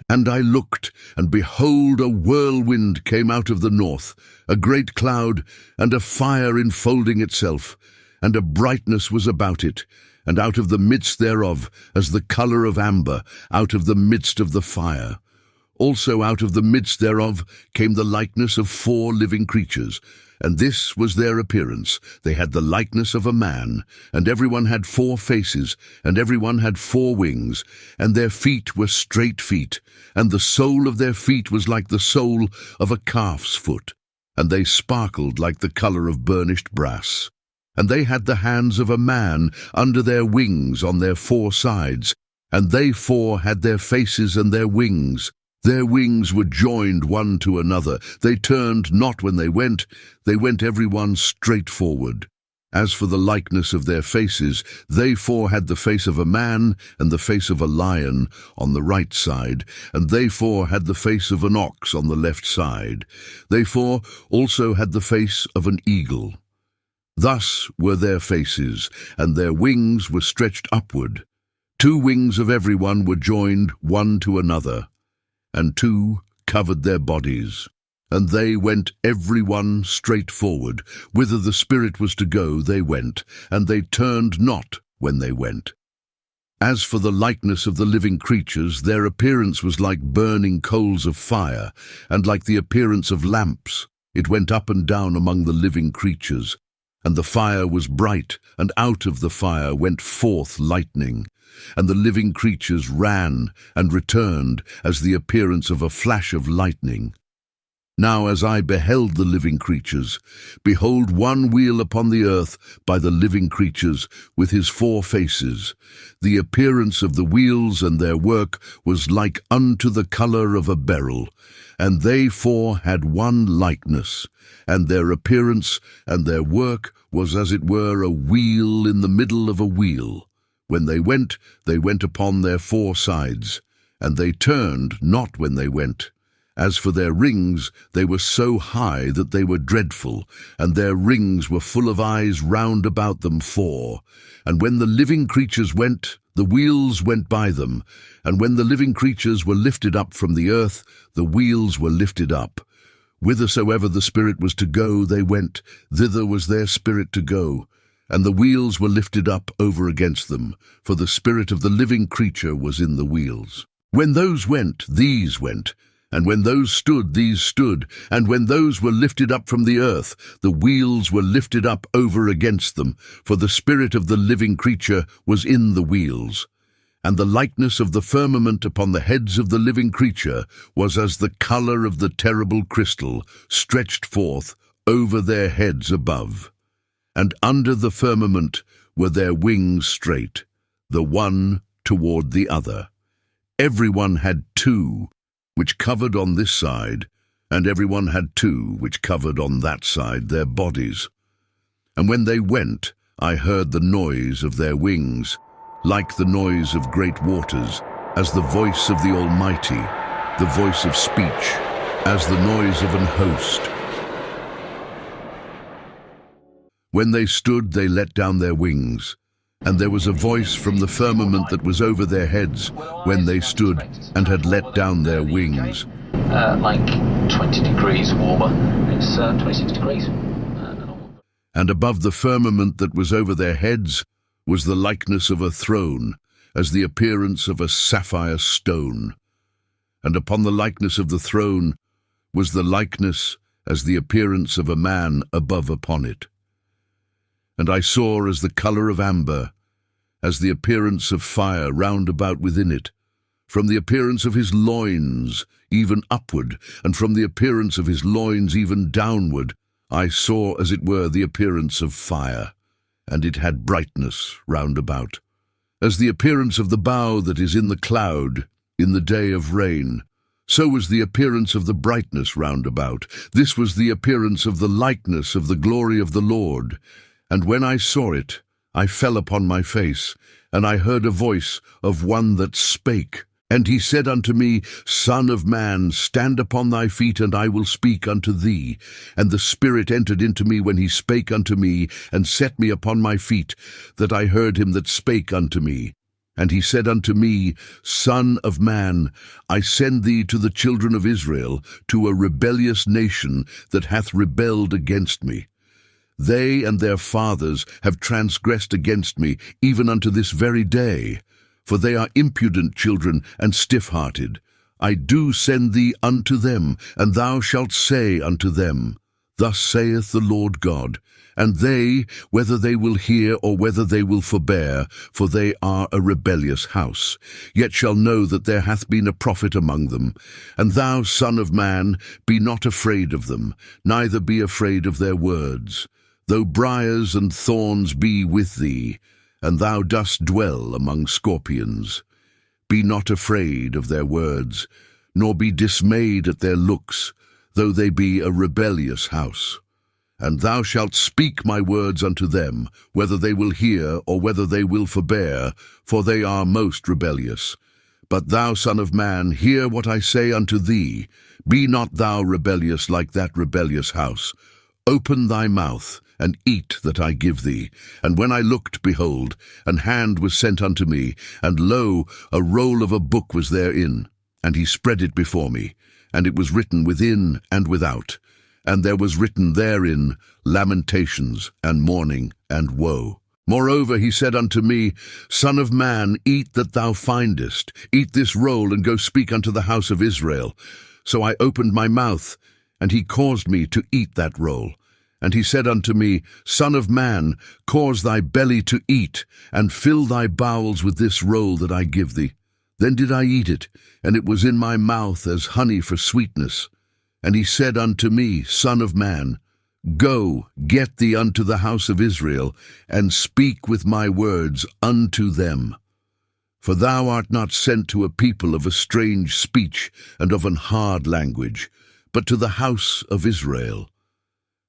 And I looked, and behold, a whirlwind came out of the north, a great cloud, and a fire enfolding itself, and a brightness was about it, and out of the midst thereof, as the colour of amber, out of the midst of the fire. Also out of the midst thereof came the likeness of 4 living creatures, and this was their appearance. They had the likeness of a man, and every one had 4 faces, and every one had 4 wings, and their feet were straight feet, and the sole of their feet was like the sole of a calf's foot, and they sparkled like the colour of burnished brass. And they had the hands of a man under their wings on their 4 sides, and they 4 had their faces and their wings. Their wings were joined one to another. They turned not when they went every one straight forward. As for the likeness of their faces, they 4 had the face of a man and the face of a lion on the right side, and they 4 had the face of an ox on the left side. They 4 also had the face of an eagle. Thus were their faces, and their wings were stretched upward. 2 wings of every one were joined one to another, and 2 covered their bodies. And they went every one straight forward. Whither the Spirit was to go, they went, and they turned not when they went. As for the likeness of the living creatures, their appearance was like burning coals of fire, and like the appearance of lamps. It went up and down among the living creatures. And the fire was bright, and out of the fire went forth lightning. And the living creatures ran and returned as the appearance of a flash of lightning. Now as I beheld the living creatures, behold, one wheel upon the earth by the living creatures with his 4 faces. The appearance of the wheels and their work was like unto the colour of a beryl, and they 4 had one likeness, and their appearance and their work was as it were a wheel in the middle of a wheel. When they went upon their 4 sides, and they turned not when they went. As for their rings, they were so high that they were dreadful, and their rings were full of eyes round about them 4. And when the living creatures went, the wheels went by them, and when the living creatures were lifted up from the earth, the wheels were lifted up. Whithersoever the Spirit was to go, they went, thither was their spirit to go. And the wheels were lifted up over against them, for the spirit of the living creature was in the wheels. When those went, these went, and when those stood, these stood, and when those were lifted up from the earth, the wheels were lifted up over against them, for the spirit of the living creature was in the wheels. And the likeness of the firmament upon the heads of the living creature was as the colour of the terrible crystal, stretched forth over their heads above. And under the firmament were their wings straight, the one toward the other. Every one had 2, which covered on this side, and every one had 2, which covered on that side their bodies. And when they went, I heard the noise of their wings, like the noise of great waters, as the voice of the Almighty, the voice of speech, as the noise of an host. When they stood, they let down their wings, and there was a voice from the firmament that was over their heads when they stood and had let down their wings. Like 20 degrees warmer. It's 26 degrees. And above the firmament that was over their heads was the likeness of a throne, as the appearance of a sapphire stone. And upon the likeness of the throne was the likeness as the appearance of a man above upon it. And I saw as the colour of amber, as the appearance of fire round about within it, from the appearance of his loins even upward, and from the appearance of his loins even downward, I saw as it were the appearance of fire, and it had brightness round about, as the appearance of the bough that is in the cloud in the day of rain. So was the appearance of the brightness round about. This was the appearance of the likeness of the glory of the Lord. And when I saw it, I fell upon my face, and I heard a voice of one that spake. And he said unto me, Son of man, stand upon thy feet, and I will speak unto thee. And the Spirit entered into me when he spake unto me, and set me upon my feet, that I heard him that spake unto me. And he said unto me, Son of man, I send thee to the children of Israel, to a rebellious nation that hath rebelled against me. They and their fathers have transgressed against me, even unto this very day. For they are impudent children and stiff-hearted. I do send thee unto them, and thou shalt say unto them, Thus saith the Lord God. And they, whether they will hear or whether they will forbear, for they are a rebellious house, yet shall know that there hath been a prophet among them. And thou, son of man, be not afraid of them, neither be afraid of their words. Though briars and thorns be with thee, and thou dost dwell among scorpions, be not afraid of their words, nor be dismayed at their looks, though they be a rebellious house. And thou shalt speak my words unto them, whether they will hear or whether they will forbear, for they are most rebellious. But thou, son of man, hear what I say unto thee. Be not thou rebellious like that rebellious house. Open thy mouth, and eat that I give thee. And when I looked, behold, an hand was sent unto me, and lo, a roll of a book was therein. And he spread it before me, and it was written within and without. And there was written therein lamentations, and mourning, and woe. Moreover he said unto me, Son of man, eat that thou findest. Eat this roll, and go speak unto the house of Israel. So I opened my mouth, and he caused me to eat that roll. And he said unto me, Son of man, cause thy belly to eat, and fill thy bowels with this roll that I give thee. Then did I eat it, and it was in my mouth as honey for sweetness. And he said unto me, Son of man, go, get thee unto the house of Israel, and speak with my words unto them. For thou art not sent to a people of a strange speech and of an hard language, but to the house of Israel.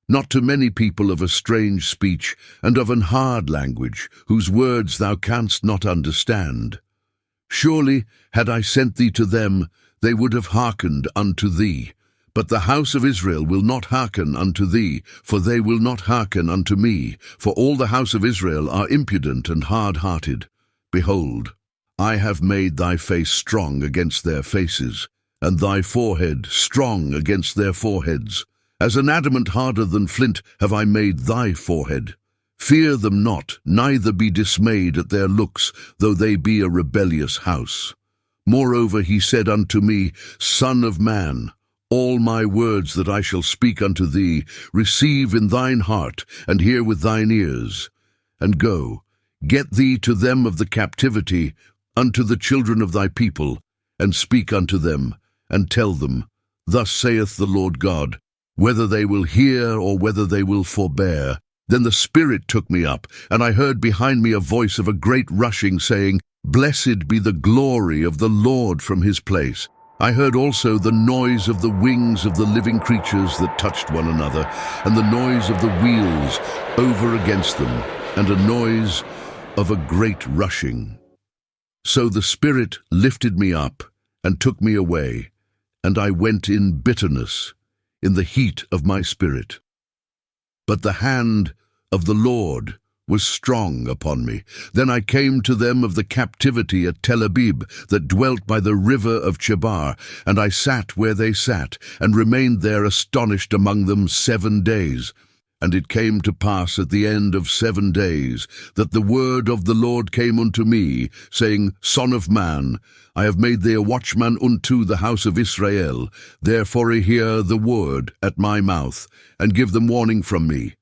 Not to many people of a strange speech and of an hard language, whose words thou canst not understand. Surely, had I sent thee to them, they would have hearkened unto thee. But the house of Israel will not hearken unto thee, for they will not hearken unto me. For all the house of Israel are impudent and hard-hearted. Behold, I have made thy face strong against their faces, and thy forehead strong against their foreheads. As an adamant harder than flint have I made thy forehead. Fear them not, neither be dismayed at their looks, though they be a rebellious house. Moreover he said unto me, Son of man, all my words that I shall speak unto thee, receive in thine heart, and hear with thine ears. And go, get thee to them of the captivity, unto the children of thy people, and speak unto them, and tell them, Thus saith the Lord God, whether they will hear or whether they will forbear. Then the Spirit took me up, and I heard behind me a voice of a great rushing, saying, Blessed be the glory of the Lord from his place. I heard also the noise of the wings of the living creatures that touched one another, and the noise of the wheels over against them, and a noise of a great rushing. So the Spirit lifted me up, and took me away, and I went in bitterness, in the heat of my spirit. But the hand of the Lord was strong upon me. Then I came to them of the captivity at Tel Abib, that dwelt by the river of Chebar, and I sat where they sat, and remained there astonished among them 7 days. And it came to pass at the end of 7 days, that the word of the Lord came unto me, saying, Son of man, I have made thee a watchman unto the house of Israel. Therefore hear the word at my mouth, and give them warning from me.